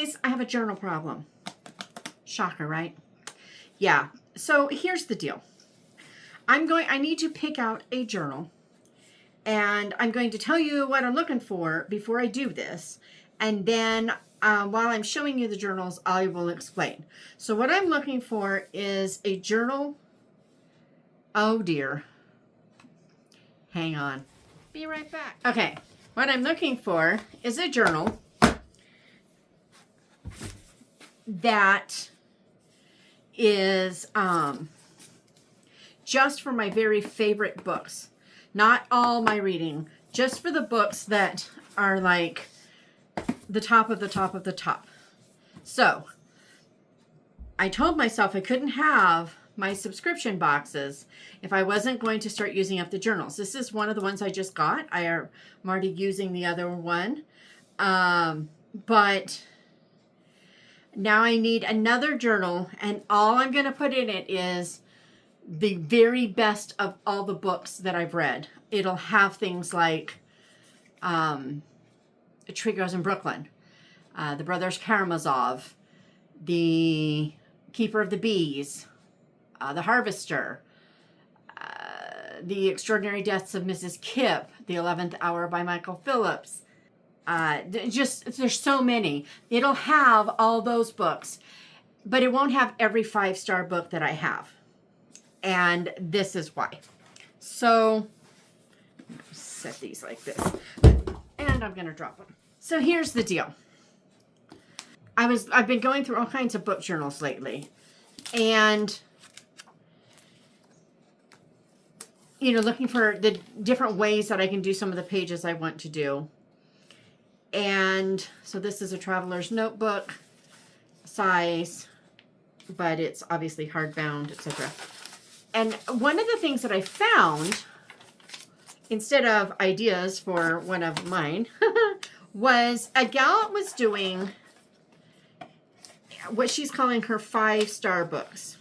guys, I have a journal problem. Shocker, right? Yeah. So here's the deal. I need to pick out a journal, and I'm going to tell you what I'm looking for before I do this. And then while I'm showing you the journals, I will explain. So what I'm looking for is a journal. Oh dear. Hang on. Be right back. Okay. What I'm looking for is a journal that is just for my very favorite books. Not all my reading, just for the books that are like the top of the top of the top. So I told myself I couldn't have my subscription boxes if I wasn't going to start using up the journals. This is one of the ones I just got. I'm already using the other one. But now I need another journal, and all I'm going to put in it is the very best of all the books that I've read. It'll have things like Tree Grows in Brooklyn, The Brothers Karamazov, The Keeper of the Bees, The Harvester, The Extraordinary Deaths of Mrs. Kipp, The 11th Hour by Michael Phillips. There's so many. It'll have all those books, but it won't have every 5-star book that I have. And this is why. So, set these like this. And I'm going to drop them. So here's the deal. I've been going through all kinds of book journals lately. And, you know, looking for the different ways that I can do some of the pages I want to do. And so this is a traveler's notebook size, but it's obviously hardbound, etc. And one of the things that I found, instead of ideas for one of mine, was a gal was doing what she's calling her 5-star books.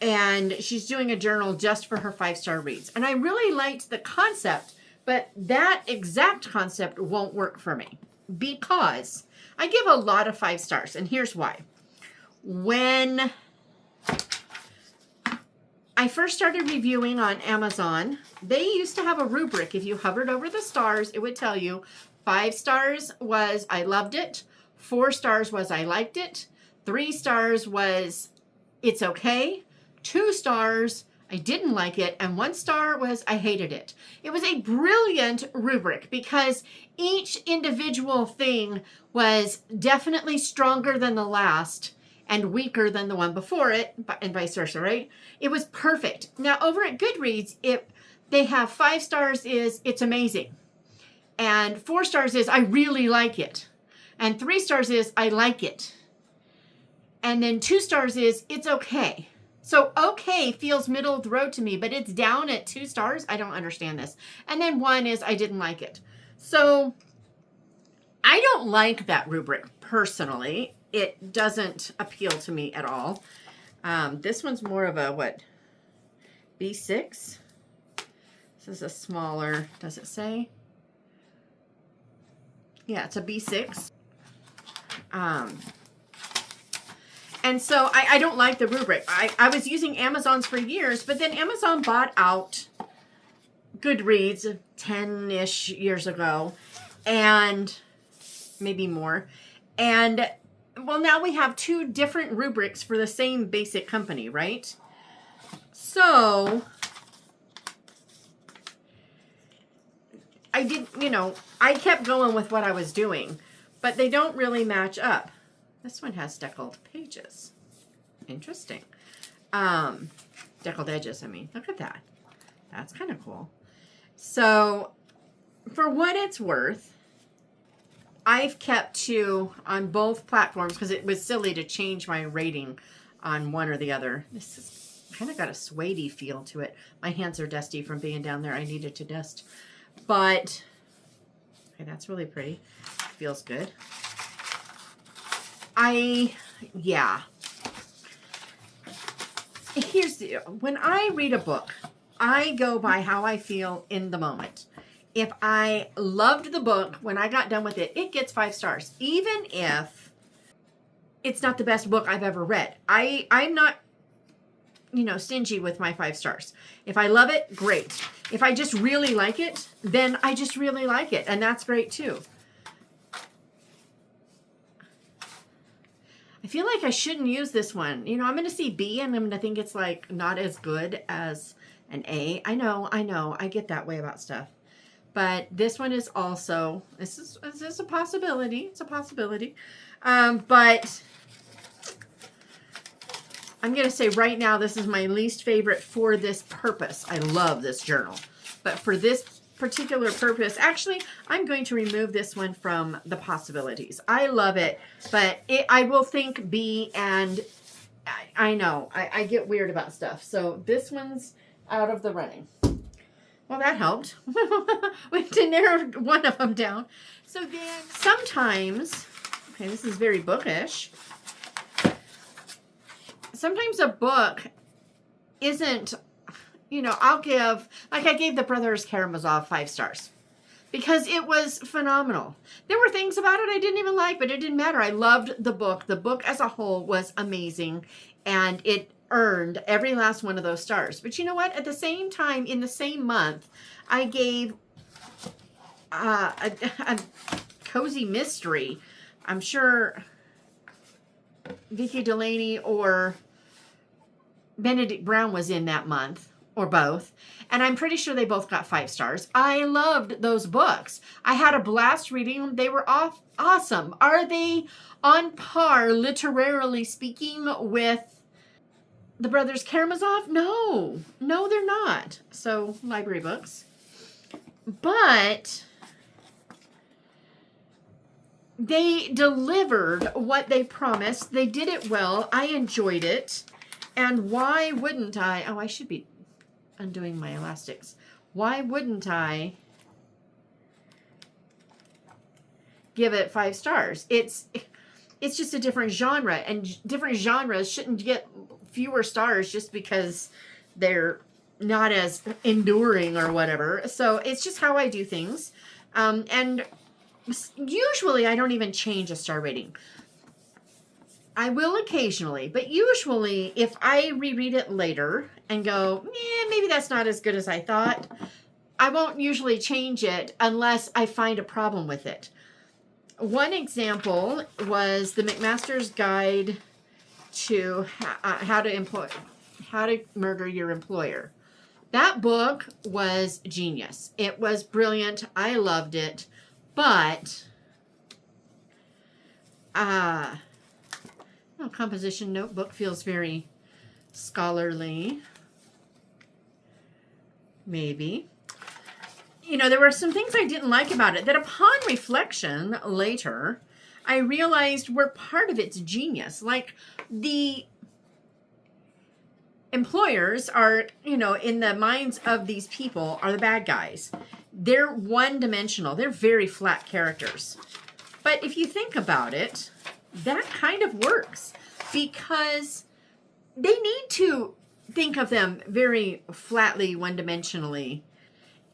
And she's doing a journal just for her 5-star reads. And I really liked the concept, but that exact concept won't work for me because I give a lot of 5 stars. And here's why. When I first started reviewing on Amazon, they used to have a rubric. If you hovered over the stars, it would tell you 5 stars was I loved it, 4 stars was I liked it, 3 stars was it's okay, 2 stars I didn't like it, and 1 star was I hated it. It was a brilliant rubric because each individual thing was definitely stronger than the last and weaker than the one before it, and vice versa, right? It was perfect. Now, over at Goodreads, they have 5 stars is it's amazing, and 4 stars is I really like it, and 3 stars is I like it, and then 2 stars is it's okay. So okay feels middle of the road to me, but it's down at 2 stars. I don't understand this. And then 1 is I didn't like it. So I don't like that rubric personally. It doesn't appeal to me at all. This one's more of a, what, B6? This is a smaller, does it say? Yeah, it's a B6. And so I don't like the rubric. I was using Amazon's for years, but then Amazon bought out Goodreads 10-ish years ago, and maybe more. And, well, now we have 2 different rubrics for the same basic company, right? So I kept going with what I was doing, but they don't really match up. This one has deckled pages. Interesting. Deckled edges, I mean. Look at that. That's kind of cool. So, for what it's worth, I've kept 2 on both platforms because it was silly to change my rating on one or the other. This has kind of got a suede feel to it. My hands are dusty from being down there. I needed to dust. But, okay, that's really pretty. Feels good. Yeah. Here's the, when I read a book, I go by how I feel in the moment. If I loved the book, when I got done with it, it gets 5 stars. Even if it's not the best book I've ever read. I'm not, stingy with my 5 stars. If I love it, great. If I just really like it, then I just really like it. And that's great too. I feel like I shouldn't use this one. I'm going to see B and I'm going to think it's like not as good as an A. I know. I get that way about stuff. But this one is also, this is a possibility. It's a possibility. But I'm going to say right now, this is my least favorite for this purpose. I love this journal. But for this particular purpose, actually, I'm going to remove this one from the possibilities. I love it, but I will think B, and I know, I get weird about stuff. So this one's out of the running. Well, that helped. We had to narrow one of them down. So then sometimes, okay, this is very bookish. Sometimes a book isn't, I'll give, like I gave The Brothers Karamazov 5 stars because it was phenomenal. There were things about it I didn't even like, but it didn't matter. I loved the book. The book as a whole was amazing, and it earned every last one of those stars. But you know what? At the same time, in the same month, I gave a cozy mystery. I'm sure Vicki Delaney or Benedict Brown was in that month, or both. And I'm pretty sure they both got 5 stars. I loved those books. I had a blast reading them. They were awesome. Are they on par, literarily speaking, with The Brothers Karamazov? No, they're not. So, library books. But they delivered what they promised. They did it well. I enjoyed it. And why wouldn't I? Oh, I should be undoing my elastics. Why wouldn't I give it 5 stars? It's just a different genre, and different genres shouldn't get fewer stars just because they're not as enduring or whatever. So it's just how I do things. And usually I don't even change a star rating. I will occasionally, but usually if I reread it later and go, maybe that's not as good as I thought, I won't usually change it unless I find a problem with it. One example was the McMaster's Guide to How to Murder Your Employer. That book was genius. It was brilliant. I loved it. But composition notebook feels very scholarly. Maybe. There were some things I didn't like about it that upon reflection later, I realized were part of its genius. Like the employers are, in the minds of these people are the bad guys. They're one-dimensional. They're very flat characters. But if you think about it, that kind of works because they need to think of them very flatly, one-dimensionally.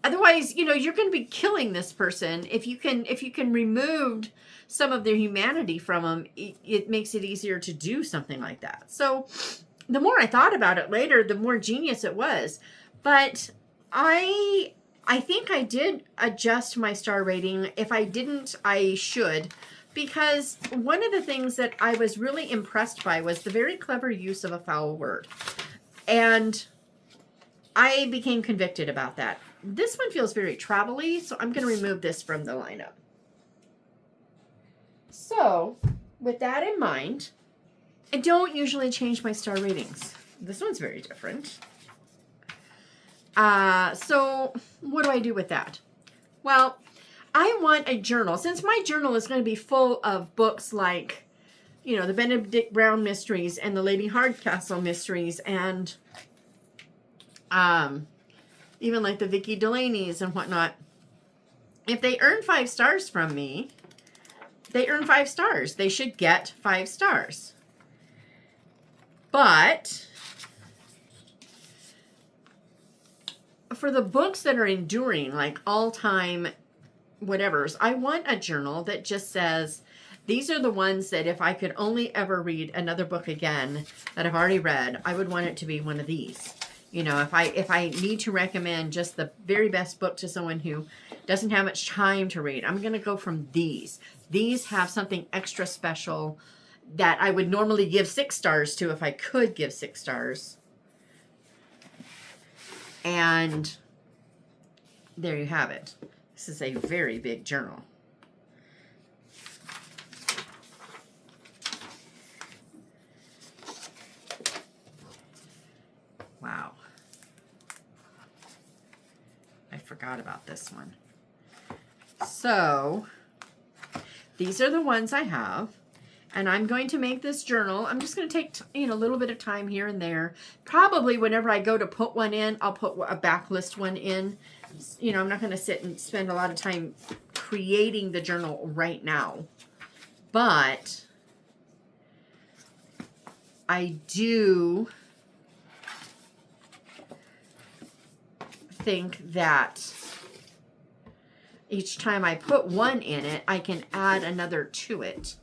Otherwise, you're going to be killing this person. If you can remove some of their humanity from them, it makes it easier to do something like that. So the more I thought about it later, the more genius it was. But I think I did adjust my star rating. If I didn't, I should. Because one of the things that I was really impressed by was the very clever use of a foul word. And I became convicted about that. This one feels very travel-y, so I'm going to remove this from the lineup. So, with that in mind, I don't usually change my star ratings. This one's very different. So, what do I do with that? Well, I want a journal. Since my journal is going to be full of books like, the Benedict Brown mysteries and the Lady Hardcastle mysteries and even like the Vicki Delaney's and whatnot. If they earn 5 stars from me, they earn 5 stars. They should get 5 stars. But for the books that are enduring, like all-time whatevers, I want a journal that just says, These are the ones that if I could only ever read another book again that I've already read, I would want it to be one of these. You know, if I need to recommend just the very best book to someone who doesn't have much time to read, I'm going to go from these. These have something extra special that I would normally give 6 stars to if I could give 6 stars. And there you have it. This is a very big journal. Wow. I forgot about this one. So, these are the ones I have. And I'm going to make this journal. I'm just going to take, a little bit of time here and there. Probably whenever I go to put one in, I'll put a backlist one in. I'm not going to sit and spend a lot of time creating the journal right now. But I do think that each time I put one in it, I can add another to it.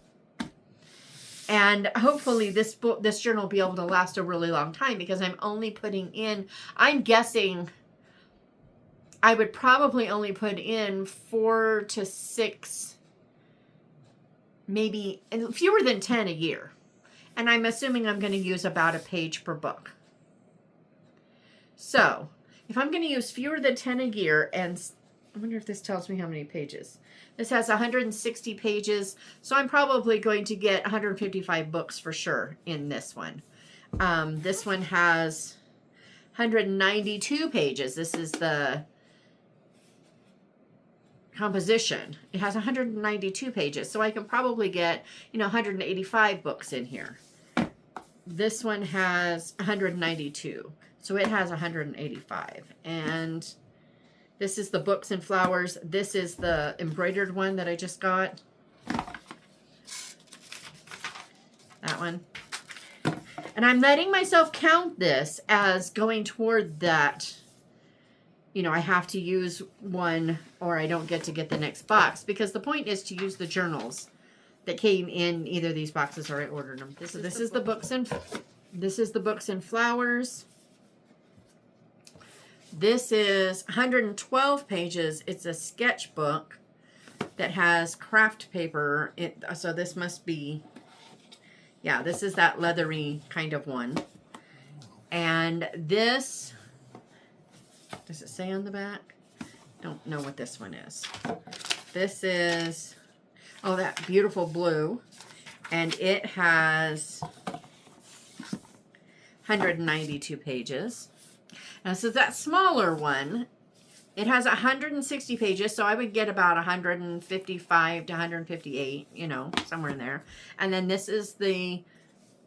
And hopefully this journal will be able to last a really long time because I'm only putting in, I'm guessing I would probably only put in 4 to 6, maybe fewer than 10 a year. And I'm assuming I'm going to use about a page per book. So if I'm going to use fewer than 10 a year, and I wonder if this tells me how many pages. This has 160 pages, so I'm probably going to get 155 books for sure in this one. This one has 192 pages. This is the composition. It has 192 pages, so I can probably get, 185 books in here. This one has 192, so it has 185. And this is the Books and Flowers. This is the embroidered one that I just got. That one. And I'm letting myself count this as going toward that. I have to use one or I don't get to get the next box. Because the point is to use the journals that came in either these boxes or I ordered them. This is the Books and Flowers. This is 112 pages. It's a sketchbook that has craft paper. So this must be, yeah, this is that leathery kind of one. And this, does it say on the back? Don't know what this one is. This is, oh, that beautiful blue. And it has 192 pages. Now, so that smaller one, it has 160 pages, so I would get about 155 to 158, somewhere in there. And then this is the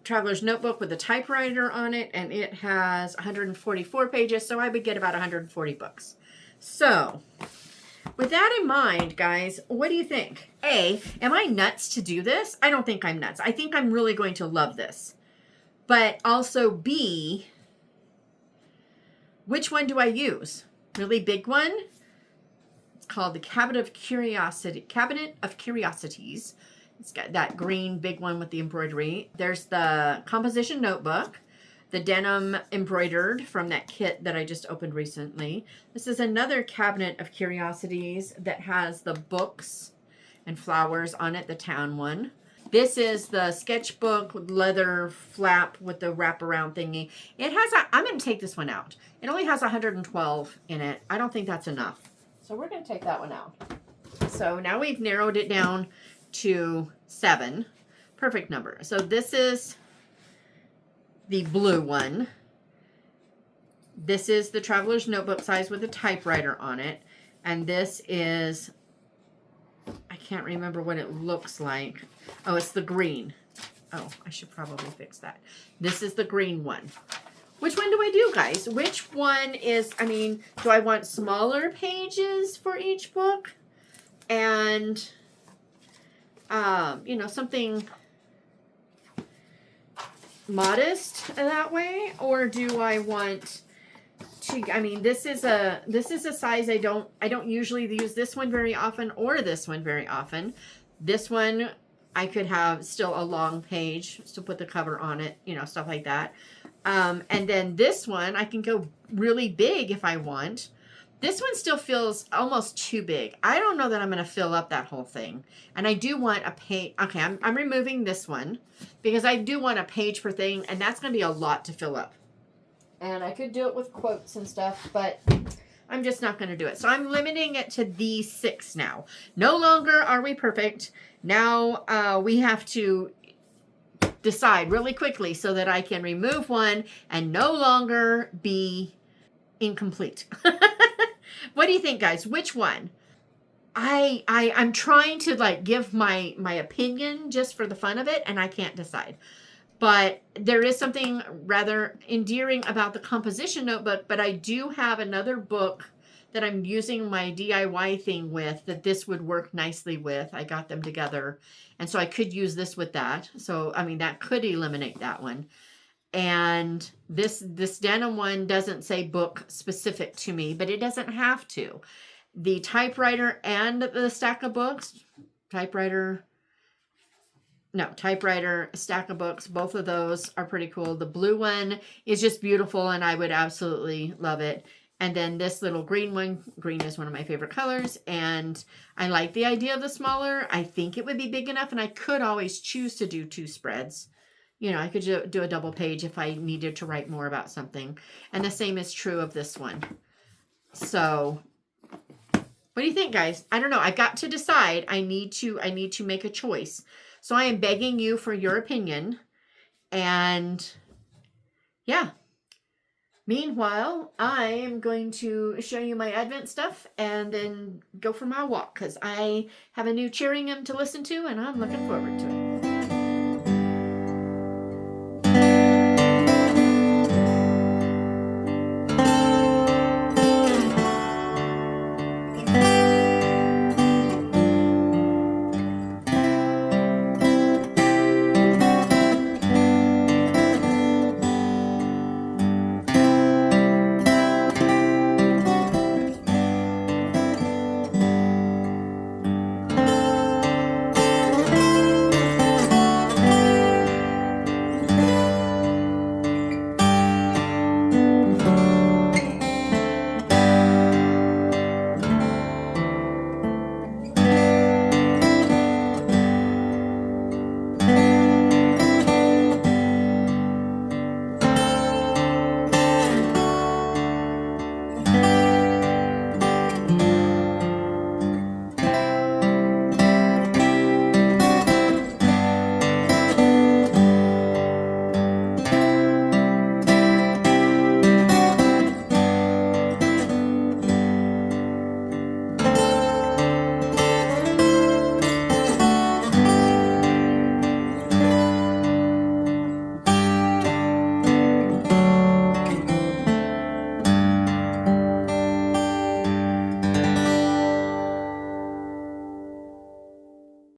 Traveler's Notebook with a typewriter on it, and it has 144 pages, so I would get about 140 books. So, with that in mind, guys, what do you think? A, am I nuts to do this? I don't think I'm nuts. I think I'm really going to love this. But also B, which one do I use? Really big one? It's called the Cabinet of Curiosities. It's got that green big one with the embroidery. There's the composition notebook, the denim embroidered from that kit that I just opened recently. This is another Cabinet of Curiosities that has the Books and Flowers on it, the town one. This is the sketchbook with leather flap with the wraparound thingy. It has I'm going to take this one out. It only has 112 in it. I don't think that's enough. So we're going to take that one out. So now we've narrowed it down to 7. Perfect number. So this is the blue one. This is the Traveler's Notebook size with a typewriter on it. And this is, I can't remember what it looks like. Oh, it's the green. Oh, I should probably fix that. This is the green one. Which one do I do, guys? Which one is, do I want smaller pages for each book? And, something modest that way? Or do I want to, this is a size I don't usually use this one very often or this one very often. This one I could have still a long page, still put the cover on it, you know, stuff like that. And then this one, I can go really big if I want. This one still feels almost too big. I don't know that I'm going to fill up that whole thing. And I do want a page. Okay, I'm removing this one because I do want a page per thing, and that's going to be a lot to fill up. And I could do it with quotes and stuff, but I'm just not going to do it. So I'm limiting it to these 6 now. No longer are we perfect. Now we have to decide really quickly so that I can remove one and no longer be incomplete. What do you think, guys? Which one? I'm trying to like give my opinion just for the fun of it, and I can't decide. But there is something rather endearing about the composition notebook, but I do have another book that I'm using my DIY thing with that this would work nicely with. I got them together, and so I could use this with that. So, I mean, that could eliminate that one. And this denim one doesn't say book specific to me, but it doesn't have to. The typewriter and the stack of books, typewriter, stack of books, both of those are pretty cool. The blue one is just beautiful, and I would absolutely love it. And then this little green one, green is one of my favorite colors, and I like the idea of the smaller. I think it would be big enough, and I could always choose to do 2 spreads. You know, I could do a double page if I needed to write more about something. And the same is true of this one. So, what do you think, guys? I don't know. I got to decide. I need to make a choice. So I am begging you for your opinion. And yeah. Meanwhile, I am going to show you my Advent stuff and then go for my walk because I have a new Cheeringham to listen to and I'm looking forward to it.